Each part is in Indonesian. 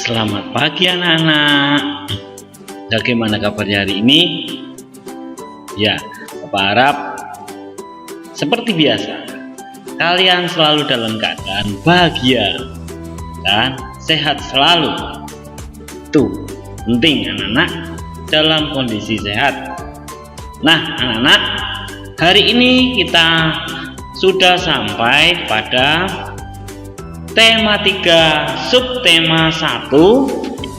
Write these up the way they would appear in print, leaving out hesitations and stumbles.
Selamat pagi anak-anak. Bagaimana kabarnya hari ini? Ya, Bapak harap seperti biasa kalian selalu dalam keadaan bahagia dan sehat selalu. Itu penting anak-anak, dalam kondisi sehat. Nah anak-anak, hari ini kita sudah sampai pada tema 3 subtema 1,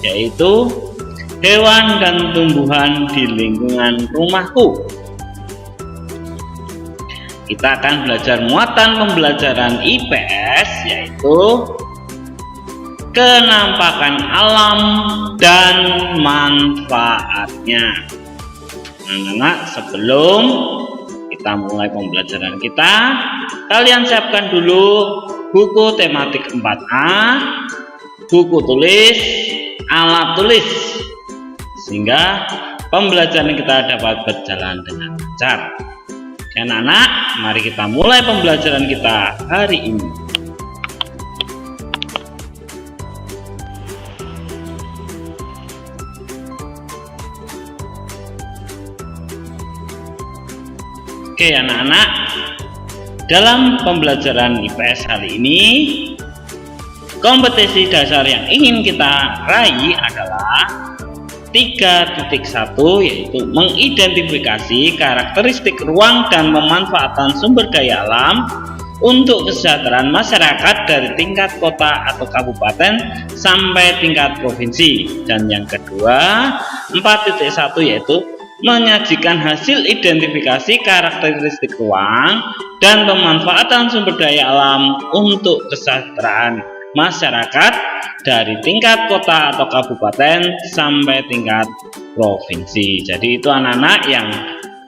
yaitu hewan dan tumbuhan di lingkungan rumahku. Kita akan belajar muatan pembelajaran IPS, yaitu kenampakan alam dan manfaatnya. Anak-anak, sebelum kita mulai pembelajaran kita, kalian siapkan dulu buku tematik 4A, buku tulis, alat tulis, sehingga pembelajaran kita dapat berjalan dengan lancar. Dan anak-anak, mari kita mulai pembelajaran kita hari ini. Oke anak-anak, dalam pembelajaran IPS hari ini, kompetensi dasar yang ingin kita raih adalah 3.1, yaitu mengidentifikasi karakteristik ruang dan pemanfaatan sumber daya alam untuk kesejahteraan masyarakat dari tingkat kota atau kabupaten sampai tingkat provinsi. Dan yang kedua, 4.1, yaitu menyajikan hasil identifikasi karakteristik ruang dan pemanfaatan sumber daya alam untuk kesejahteraan masyarakat dari tingkat kota atau kabupaten sampai tingkat provinsi. Jadi itu anak-anak yang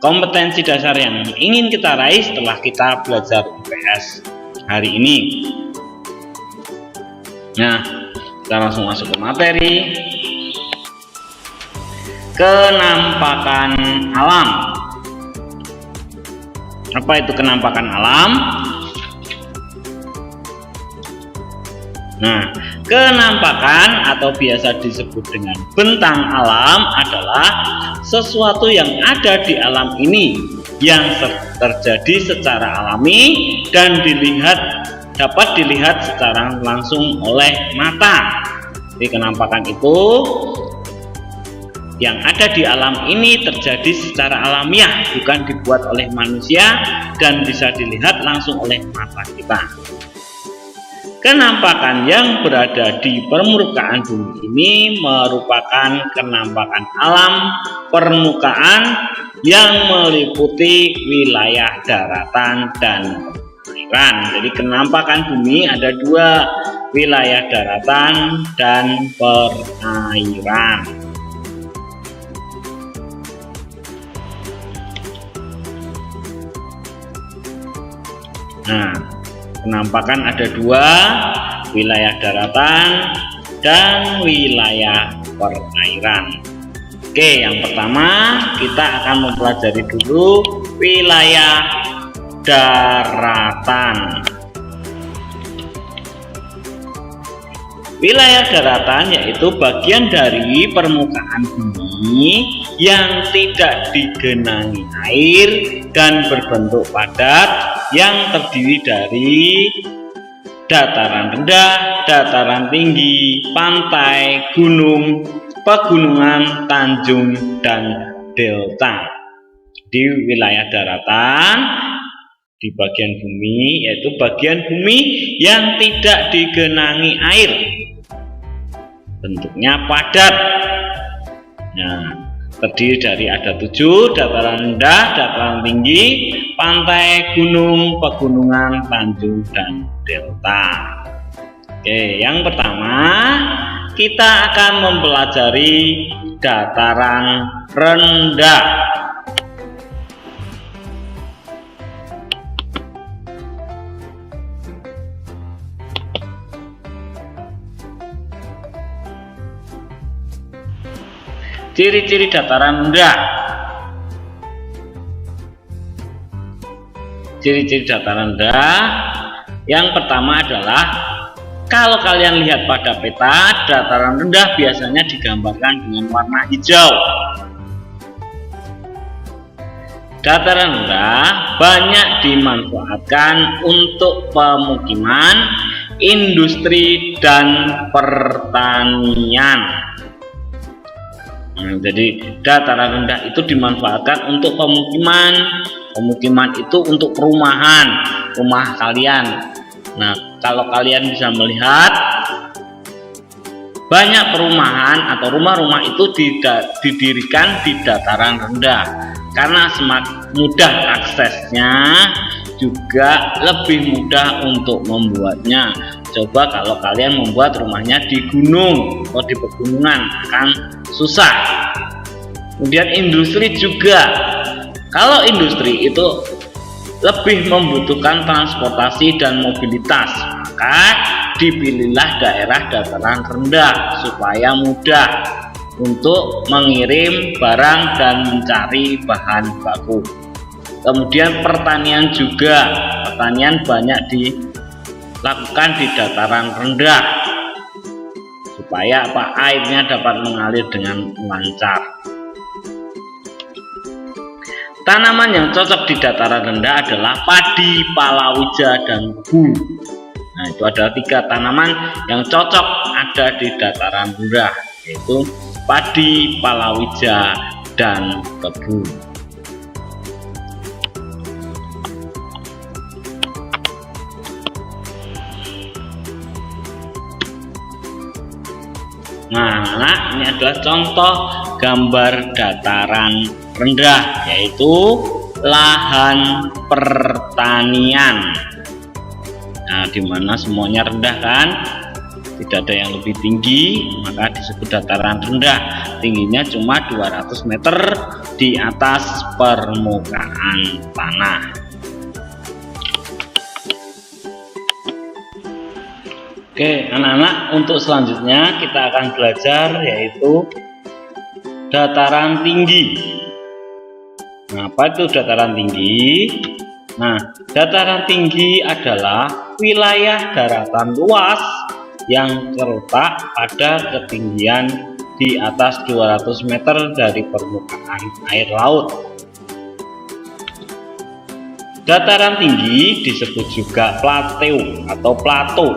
kompetensi dasar yang ingin kita raih setelah kita belajar IPS hari ini. Nah, kita langsung masuk ke materi. Kenampakan alam. Apa itu kenampakan alam? Nah, kenampakan atau biasa disebut dengan bentang alam adalah sesuatu yang ada di alam ini yang terjadi secara alami dan dapat dilihat secara langsung oleh mata. Jadi kenampakan itu yang ada di alam ini terjadi secara alamiah, bukan dibuat oleh manusia dan bisa dilihat langsung oleh mata kita. Kenampakan yang berada di permukaan bumi ini merupakan kenampakan alam permukaan yang meliputi wilayah daratan dan perairan. Jadi kenampakan bumi ada dua, wilayah daratan dan perairan. Nah, kenampakan ada dua, wilayah daratan dan wilayah perairan. Oke, yang pertama kita akan mempelajari dulu wilayah daratan. Wilayah daratan yaitu bagian dari permukaan bumi yang tidak digenangi air dan berbentuk padat, yang terdiri dari dataran rendah, dataran tinggi, pantai, gunung, pegunungan, tanjung, dan delta. Di wilayah daratan, di bagian bumi, yaitu bagian bumi yang tidak digenangi air, bentuknya padat. Nah, terdiri dari ada 7, dataran rendah, dataran tinggi, pantai, gunung, pegunungan, tanjung, dan delta. Oke, yang pertama kita akan mempelajari dataran rendah. Ciri-ciri dataran rendah. Ciri-ciri dataran rendah yang pertama adalah Kalau kalian lihat pada peta, dataran rendah biasanya digambarkan dengan warna hijau. Dataran rendah banyak dimanfaatkan untuk pemukiman, industri, dan pertanian. Nah, jadi dataran rendah itu dimanfaatkan untuk pemukiman itu untuk perumahan, rumah kalian. Nah, kalau kalian bisa melihat banyak perumahan atau rumah-rumah itu didirikan di dataran rendah karena semakin mudah aksesnya, juga lebih mudah untuk membuatnya. Coba kalau kalian membuat rumahnya di gunung atau di pegunungan akan susah. Kemudian industri juga, kalau industri itu lebih membutuhkan transportasi dan mobilitas, maka dipilihlah daerah dataran rendah supaya mudah untuk mengirim barang dan mencari bahan baku. Kemudian pertanian juga, pertanian banyak dilakukan di dataran rendah supaya airnya dapat mengalir dengan lancar. Tanaman yang cocok di dataran rendah adalah padi, palawija, dan tebu. Nah, itu adalah 3 tanaman yang cocok ada di dataran rendah, yaitu padi, palawija, dan tebu. Nah, ini adalah contoh gambar dataran rendah, yaitu lahan pertanian. Nah, dimana semuanya rendah kan, tidak ada yang lebih tinggi, maka disebut dataran rendah. Tingginya cuma 200 meter di atas permukaan tanah. Oke, anak-anak, untuk selanjutnya kita akan belajar yaitu dataran tinggi. Nah, apa itu dataran tinggi? Nah, dataran tinggi adalah wilayah daratan luas yang terletak pada ketinggian di atas 200 meter dari permukaan air laut. Dataran tinggi disebut juga plateau atau plato.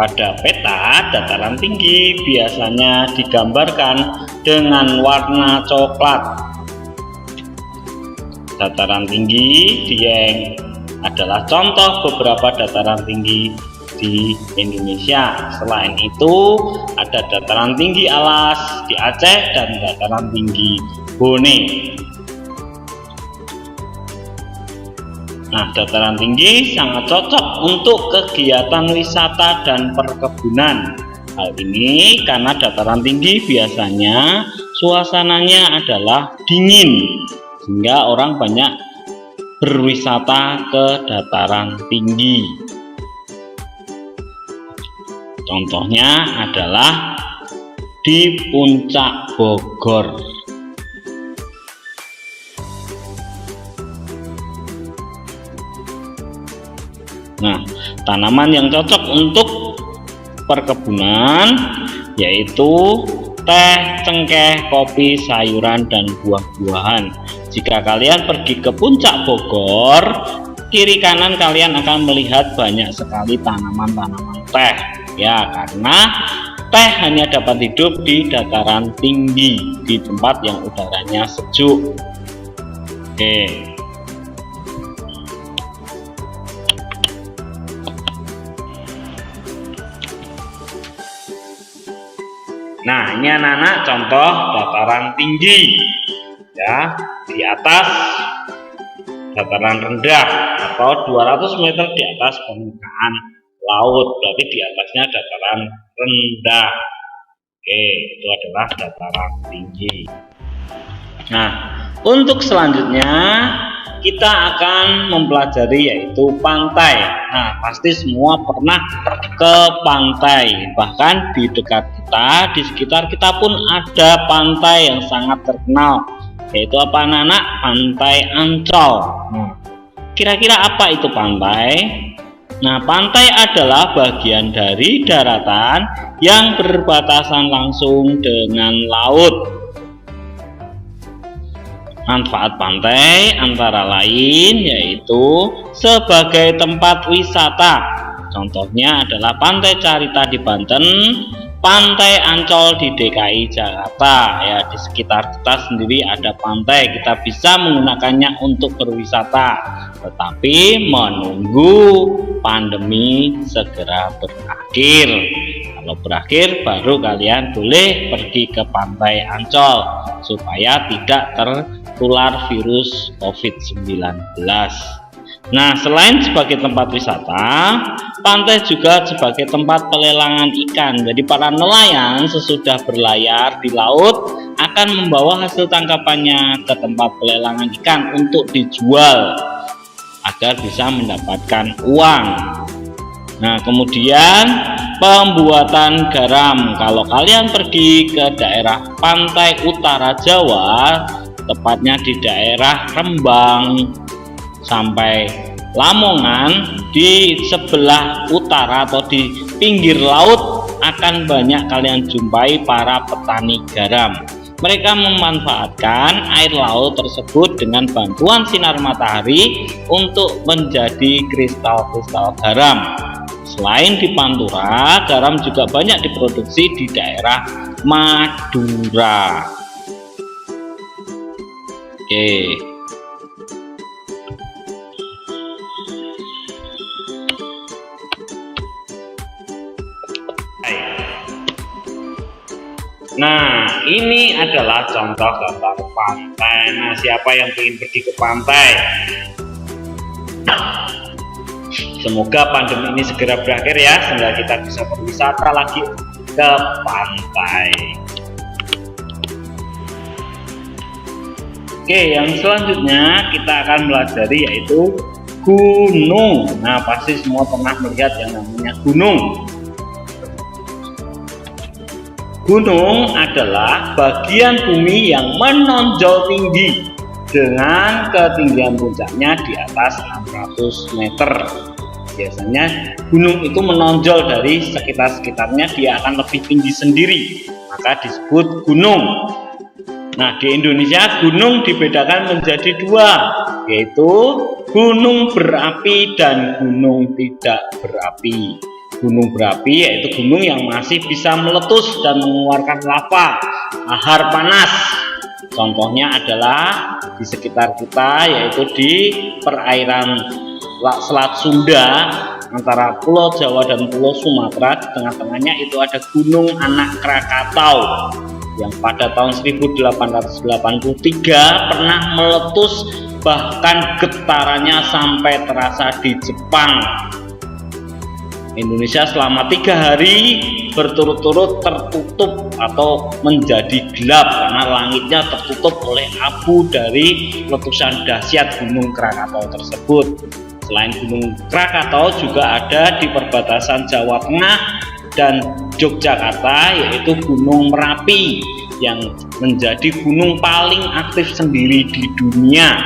Pada peta, dataran tinggi biasanya digambarkan dengan warna coklat. Dataran tinggi Dieng adalah contoh beberapa dataran tinggi di Indonesia. Selain itu, ada dataran tinggi Alas di Aceh dan dataran tinggi Bone. Nah, dataran tinggi sangat cocok untuk kegiatan wisata dan perkebunan. Hal ini karena dataran tinggi biasanya suasananya adalah dingin, sehingga orang banyak berwisata ke dataran tinggi. Contohnya adalah di Puncak Bogor. Nah, tanaman yang cocok untuk perkebunan yaitu teh, cengkeh, kopi, sayuran, dan buah-buahan. Jika kalian pergi ke Puncak Bogor, kiri kanan kalian akan melihat banyak sekali tanaman-tanaman teh. Ya, karena teh hanya dapat hidup di dataran tinggi, di tempat yang udaranya sejuk. Oke. Nah, ini anak-anak contoh dataran tinggi, ya, di atas dataran rendah atau 200 meter di atas permukaan laut, berarti di atasnya dataran rendah. Oke, itu adalah dataran tinggi. Nah, untuk selanjutnya kita akan mempelajari yaitu pantai. Nah, pasti semua pernah ke pantai, bahkan di dekat kita, di sekitar kita pun ada pantai yang sangat terkenal, yaitu apa anak-anak? Pantai Ancol. Nah, kira-kira apa itu pantai? Nah, pantai adalah bagian dari daratan yang berbatasan langsung dengan laut. Manfaat pantai antara lain yaitu sebagai tempat wisata. Contohnya adalah Pantai Carita di Banten, Pantai Ancol di DKI Jakarta. Ya, di sekitar kita sendiri ada pantai, kita bisa menggunakannya untuk berwisata, tetapi menunggu pandemi segera berakhir. Kalau berakhir baru kalian boleh pergi ke Pantai Ancol supaya tidak tertular virus COVID-19. Nah, selain sebagai tempat wisata, pantai juga sebagai tempat pelelangan ikan. Jadi para nelayan sesudah berlayar di laut akan membawa hasil tangkapannya ke tempat pelelangan ikan untuk dijual agar bisa mendapatkan uang. Nah, kemudian pembuatan garam. Kalau kalian pergi ke daerah pantai utara Jawa, tepatnya di daerah Rembang sampai Lamongan, di sebelah utara atau di pinggir laut akan banyak kalian jumpai para petani garam. Mereka memanfaatkan air laut tersebut dengan bantuan sinar matahari untuk menjadi kristal-kristal garam. Selain di Pantura, garam juga banyak diproduksi di daerah Madura. Oke. Nah, ini adalah contoh gambar pantai. Nah, siapa yang ingin pergi ke pantai? Semoga pandemi ini segera berakhir ya, sehingga kita bisa berwisata lagi ke pantai. Oke, yang selanjutnya kita akan pelajari yaitu gunung. Nah, pasti semua pernah melihat yang namanya gunung. Gunung adalah bagian bumi yang menonjol tinggi dengan ketinggian puncaknya di atas 600 meter. Biasanya gunung itu menonjol dari sekitar-sekitarnya, dia akan lebih tinggi sendiri, maka disebut gunung. Nah, di Indonesia gunung dibedakan menjadi dua, yaitu gunung berapi dan gunung tidak berapi. Gunung berapi yaitu gunung yang masih bisa meletus dan mengeluarkan lava, lahar panas. Contohnya adalah di sekitar kita, yaitu di perairan Selat Sunda antara Pulau Jawa dan Pulau Sumatera. Di tengah-tengahnya itu ada Gunung Anak Krakatau yang pada tahun 1883 pernah meletus, bahkan getarannya sampai terasa di Jepang. Indonesia selama 3 hari berturut-turut tertutup atau menjadi gelap karena langitnya tertutup oleh abu dari letusan dahsyat Gunung Krakatau tersebut. Selain Gunung Krakatau juga ada di perbatasan Jawa Tengah dan Yogyakarta, yaitu Gunung Merapi yang menjadi gunung paling aktif sendiri di dunia.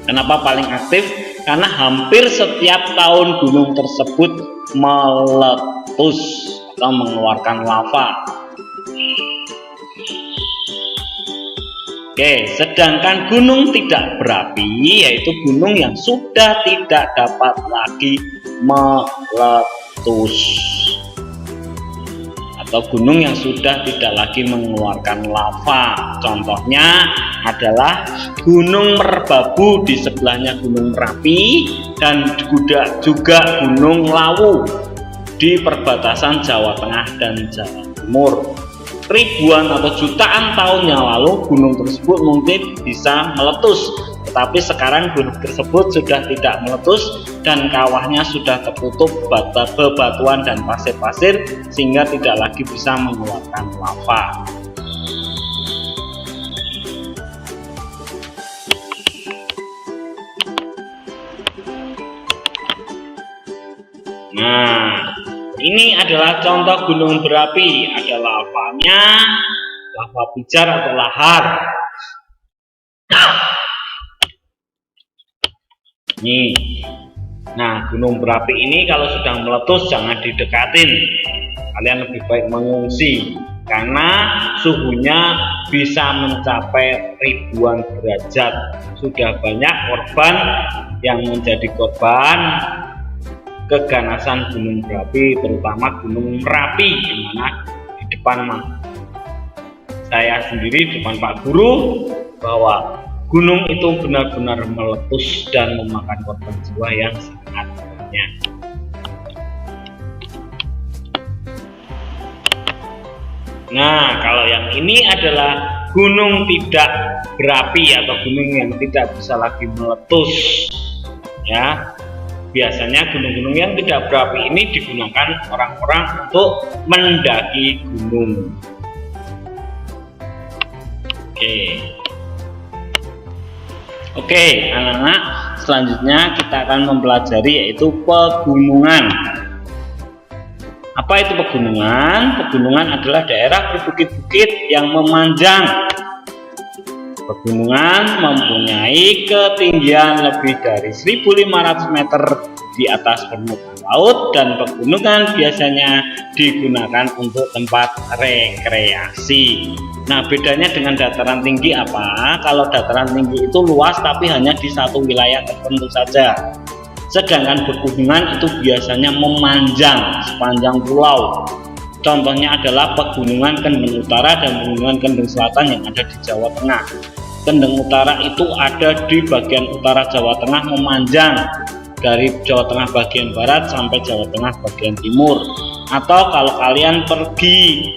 Kenapa paling aktif? Karena hampir setiap tahun gunung tersebut meletus atau mengeluarkan lava. Oke, sedangkan gunung tidak berapi yaitu gunung yang sudah tidak dapat lagi meletus, atau gunung yang sudah tidak lagi mengeluarkan lava. Contohnya adalah Gunung Merbabu di sebelahnya Gunung Merapi, dan juga Gunung Lawu di perbatasan Jawa Tengah dan Jawa Timur. Ribuan atau jutaan tahun yang lalu gunung tersebut mungkin bisa meletus, tetapi sekarang gunung tersebut sudah tidak meletus dan kawahnya sudah tertutup bebatuan dan pasir-pasir sehingga tidak lagi bisa mengeluarkan lava. Nah, ini adalah contoh gunung berapi. Ada lavanya, lava pijar atau lahar. Nih, Nah, gunung berapi ini kalau sudah meletus jangan didekatin, kalian lebih baik mengungsi karena suhunya bisa mencapai ribuan derajat. Sudah banyak korban yang menjadi korban keganasan gunung berapi, terutama gunung Merapi, di mana di depan saya sendiri, di depan Pak Guru, bahwa gunung itu benar-benar meletus dan memakan korban jiwa yang sangat banyak. Nah, kalau yang ini adalah gunung tidak berapi atau gunung yang tidak bisa lagi meletus, ya. Biasanya gunung-gunung yang tidak berapi ini digunakan orang-orang untuk mendaki gunung. Oke, anak-anak, selanjutnya kita akan mempelajari yaitu pegunungan. Apa itu pegunungan? Pegunungan adalah daerah berbukit-bukit yang memanjang. Pegunungan mempunyai ketinggian lebih dari 1.500 meter di atas permukaan laut, dan pegunungan biasanya digunakan untuk tempat rekreasi. Nah, bedanya dengan dataran tinggi apa? Kalau dataran tinggi itu luas tapi hanya di satu wilayah tertentu saja. Sedangkan pegunungan itu biasanya memanjang sepanjang pulau. Contohnya adalah pegunungan Kendeng Utara dan pegunungan Kendeng Selatan yang ada di Jawa Tengah. Kendeng Utara itu ada di bagian utara Jawa Tengah, memanjang dari Jawa Tengah bagian barat sampai Jawa Tengah bagian timur. Atau kalau kalian pergi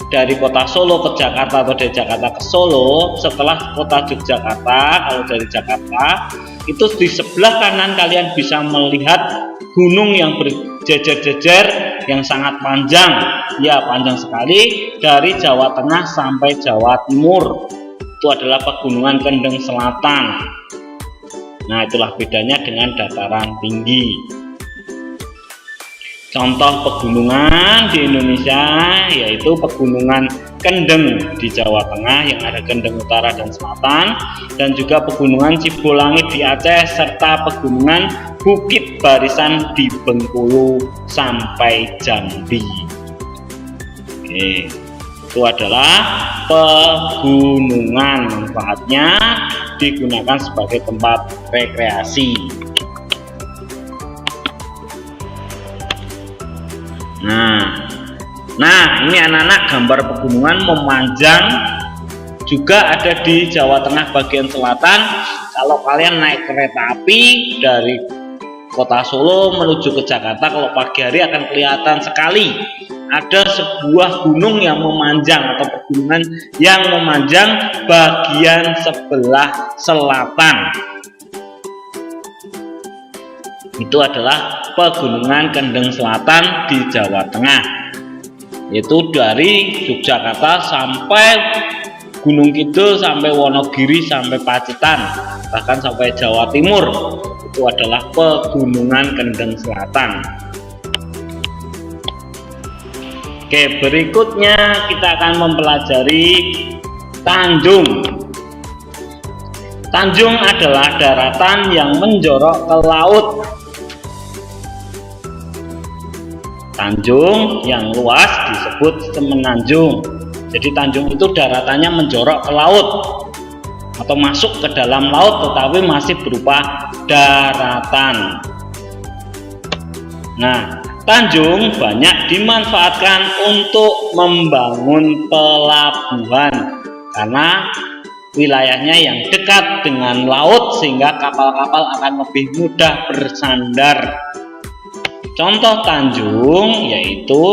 dari kota Solo ke Jakarta atau dari Jakarta ke Solo, setelah kota Yogyakarta, kalau dari Jakarta itu di sebelah kanan kalian bisa melihat gunung yang berjejer-jejer yang sangat panjang, ya panjang sekali, dari Jawa Tengah sampai Jawa Timur. Itu adalah pegunungan Kendeng Selatan. Nah, itulah bedanya dengan dataran tinggi. Contoh pegunungan di Indonesia yaitu pegunungan Kendeng di Jawa Tengah yang ada Kendeng Utara dan Selatan, dan juga pegunungan Cibolangit di Aceh, serta pegunungan Bukit Barisan di Bengkulu sampai Jambi. Oke, itu adalah pegunungan. Manfaatnya digunakan sebagai tempat rekreasi. Nah, ini anak-anak gambar pegunungan memanjang juga ada di Jawa Tengah bagian selatan. Kalau kalian naik kereta api dari kota Solo menuju ke Jakarta, kalau pagi hari akan kelihatan sekali ada sebuah gunung yang memanjang atau pegunungan yang memanjang bagian sebelah selatan. Itu adalah pegunungan Kendeng Selatan di Jawa Tengah, yaitu dari Yogyakarta sampai Gunung Kidul, sampai Wonogiri, sampai Pacitan, bahkan sampai Jawa Timur. Itu adalah pegunungan Kendeng Selatan. Oke, berikutnya kita akan mempelajari Tanjung. Tanjung adalah daratan yang menjorok ke laut. Tanjung yang luas disebut semenanjung. Jadi tanjung itu daratannya menjorok ke laut atau masuk ke dalam laut, tetapi masih berupa daratan. Nah, tanjung banyak dimanfaatkan untuk membangun pelabuhan karena wilayahnya yang dekat dengan laut, sehingga kapal-kapal akan lebih mudah bersandar. Contoh tanjung yaitu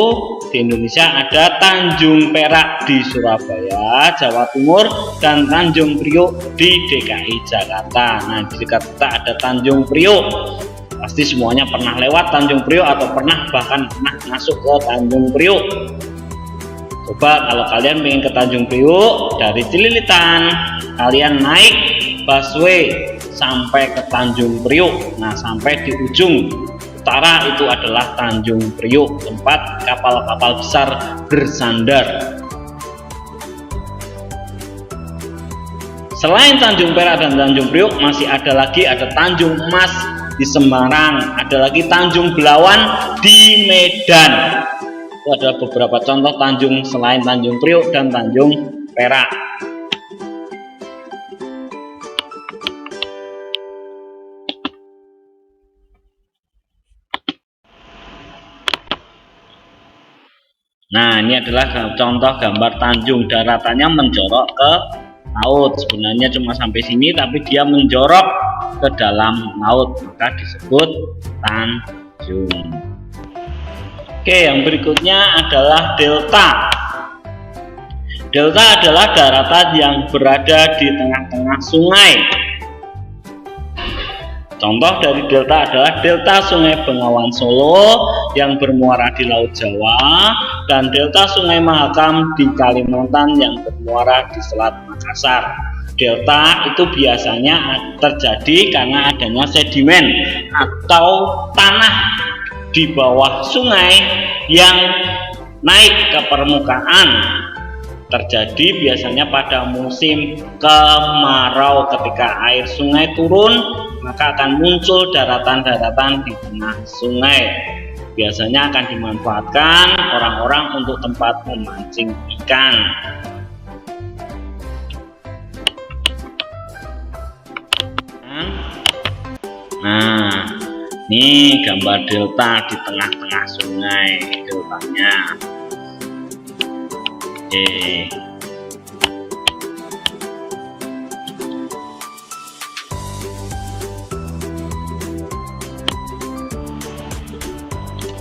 di Indonesia ada Tanjung Perak di Surabaya, Jawa Timur, dan Tanjung Priok di DKI Jakarta. Nah, di dekat kita ada Tanjung Priok. Pasti semuanya pernah lewat Tanjung Priok atau bahkan pernah masuk ke Tanjung Priok. Coba kalau kalian ingin ke Tanjung Priok dari Cililitan, kalian naik busway sampai ke Tanjung Priok. Nah, sampai di ujung utara itu adalah Tanjung Priok, tempat kapal-kapal besar bersandar. Selain Tanjung Perak dan Tanjung Priok, masih ada Tanjung Emas di Semarang, ada lagi Tanjung Belawan di Medan. Itu adalah beberapa contoh tanjung selain Tanjung Priok dan Tanjung Perak. Nah, ini adalah contoh gambar tanjung, daratannya menjorok ke laut. Sebenarnya cuma sampai sini, tapi dia menjorok ke dalam laut, maka disebut tanjung. Oke, yang berikutnya adalah delta. Delta adalah daratan yang berada di tengah-tengah sungai. Contoh dari delta adalah delta Sungai Bengawan Solo yang bermuara di Laut Jawa dan delta Sungai Mahakam di Kalimantan yang bermuara di Selat Makassar. Delta itu biasanya terjadi karena adanya sedimen atau tanah di bawah sungai yang naik ke permukaan. Terjadi biasanya pada musim kemarau, ketika air sungai turun maka akan muncul daratan-daratan di tengah sungai. Biasanya akan dimanfaatkan orang-orang untuk tempat memancing ikan. Nah, ini gambar delta di tengah-tengah sungai, deltanya. Oke.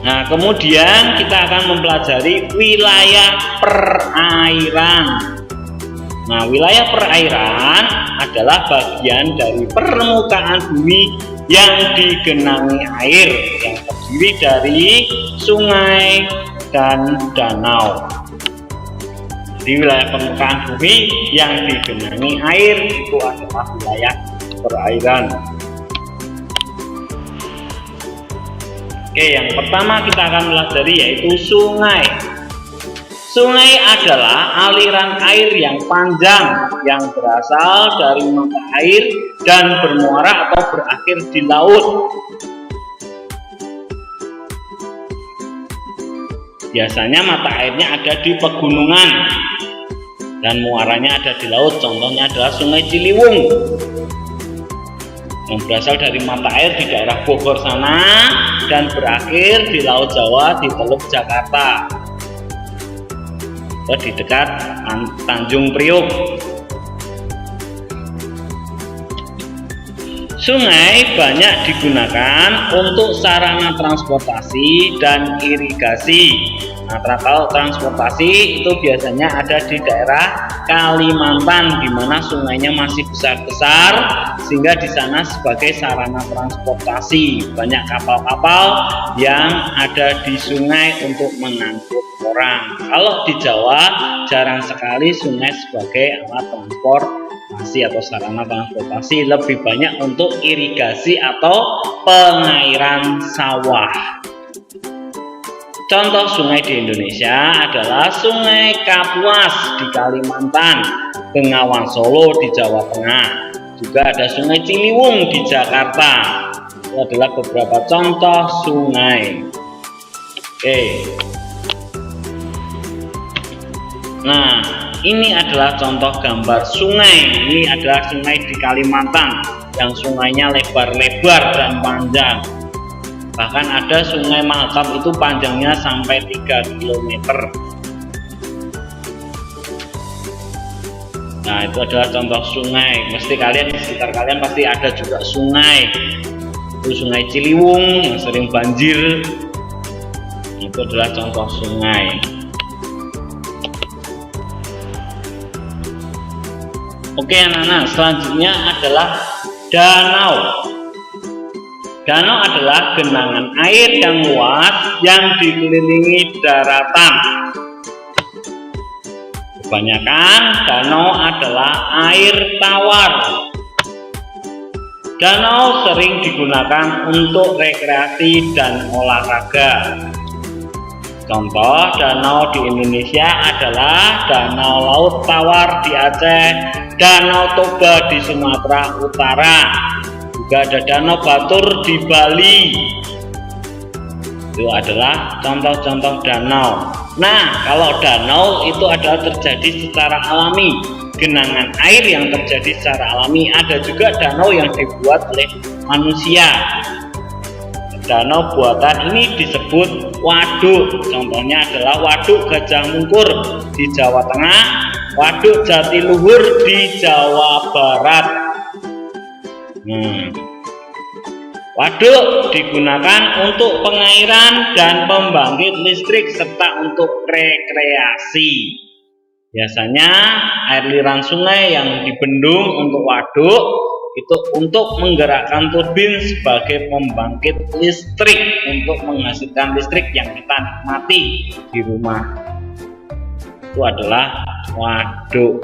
Nah, kemudian kita akan mempelajari wilayah perairan. Nah, wilayah perairan adalah bagian dari permukaan bumi yang digenangi air, yang terdiri dari sungai dan danau. Di wilayah permukaan bumi yang digenangi air itu adalah wilayah perairan. Oke, yang pertama kita akan pelajari yaitu sungai. Sungai adalah aliran air yang panjang yang berasal dari mata air dan bermuara atau berakhir di laut. Biasanya mata airnya ada di pegunungan dan muaranya ada di laut. Contohnya adalah Sungai Ciliwung yang berasal dari mata air di daerah Bogor sana dan berakhir di Laut Jawa di Teluk Jakarta atau di dekat Tanjung Priok. Sungai banyak digunakan untuk sarana transportasi dan irigasi. Nah, kalau transportasi itu biasanya ada di daerah Kalimantan, di mana sungainya masih besar-besar, sehingga di sana sebagai sarana transportasi banyak kapal-kapal yang ada di sungai untuk mengangkut orang. Kalau di Jawa jarang sekali sungai sebagai alat transportasi atau sarana transportasi, lebih banyak untuk irigasi atau pengairan sawah. Contoh sungai di Indonesia adalah Sungai Kapuas di Kalimantan, Bengawan Solo di Jawa Tengah, juga ada Sungai Ciliwung di Jakarta. Itu adalah beberapa contoh sungai. Oke. Nah, ini adalah contoh gambar sungai. Ini adalah sungai di Kalimantan yang sungainya lebar-lebar dan panjang. Bahkan ada Sungai Mahakam itu panjangnya sampai 3 km. Nah, itu adalah contoh sungai. Mesti kalian di sekitar kalian pasti ada juga sungai. Itu Sungai Ciliwung yang sering banjir. Itu adalah contoh sungai. Oke anak-anak, selanjutnya adalah danau. Danau adalah genangan air yang luas yang dikelilingi daratan. Kebanyakan danau adalah air tawar. Danau sering digunakan untuk rekreasi dan olahraga. Contoh danau di Indonesia adalah Danau Laut Tawar di Aceh, Danau Toba di Sumatera Utara, Juga ada Danau Batur di Bali. Itu adalah contoh-contoh danau. Nah, kalau danau itu adalah terjadi secara alami, genangan air yang terjadi secara alami. Ada juga danau yang dibuat oleh manusia. Danau buatan ini disebut waduk. Contohnya adalah Waduk Gajah Mungkur di Jawa Tengah, Waduk Jatiluhur di Jawa Barat. Waduk digunakan untuk pengairan dan pembangkit listrik serta untuk rekreasi. Biasanya air aliran sungai yang dibendung untuk waduk itu untuk menggerakkan turbin sebagai pembangkit listrik untuk menghasilkan listrik yang kita nikmati di rumah. Itu adalah waduk.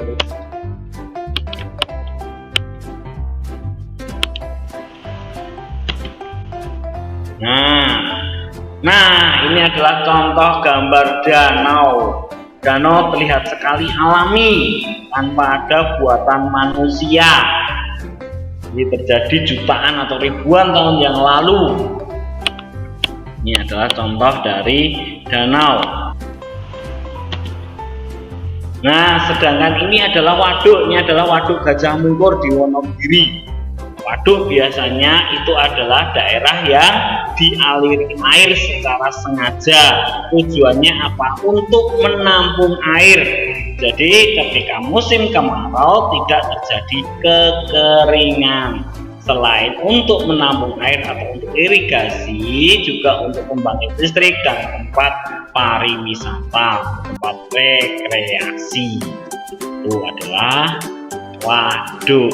Nah, ini adalah contoh gambar danau. Danau terlihat sekali alami, tanpa ada buatan manusia. Ini terjadi jutaan atau ribuan tahun yang lalu. Ini adalah contoh dari danau. Nah, sedangkan ini adalah waduk. Ini adalah Waduk Gajah Mungkur di Wonogiri. Waduk biasanya itu adalah daerah yang dialiri air secara sengaja. Tujuannya apa? Untuk menampung air. Jadi ketika musim kemarau tidak terjadi kekeringan. Selain untuk menampung air atau untuk irigasi, juga untuk pembangkit listrik dan tempat pariwisata, tempat rekreasi. Itu adalah waduk.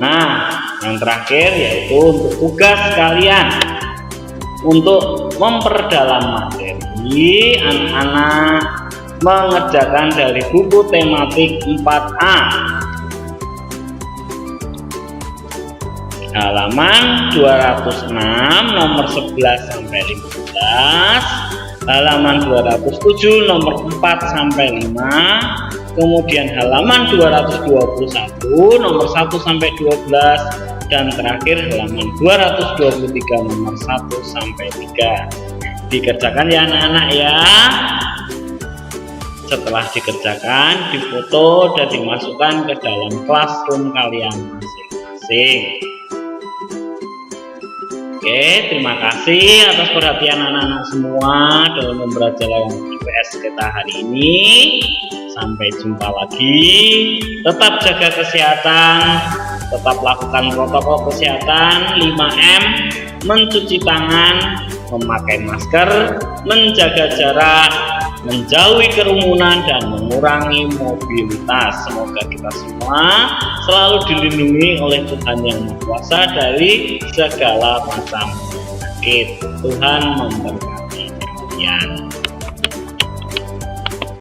Nah, yang terakhir yaitu untuk tugas kalian untuk memperdalam materi, anak-anak mengerjakan dari buku tematik 4A halaman 206 nomor 11 sampai 15, halaman 207 nomor 4 sampai 5, kemudian halaman 221 nomor 1 sampai 12, dan terakhir halaman 223 nomor 1 sampai 3. Dikerjakan ya anak-anak ya. Setelah dikerjakan, difoto dan dimasukkan ke dalam classroom kalian masing-masing. Oke, terima kasih atas perhatian anak-anak semua dalam pembelajaran IPS kita hari ini. Sampai jumpa lagi. Tetap jaga kesehatan, tetap lakukan protokol kesehatan 5M, mencuci tangan, memakai masker, menjaga jarak, menjauhi kerumunan, dan mengurangi mobilitas. Semoga kita semua selalu dilindungi oleh Tuhan Yang Maha Kuasa dari segala macam penyakit. Tuhan memberkati kalian.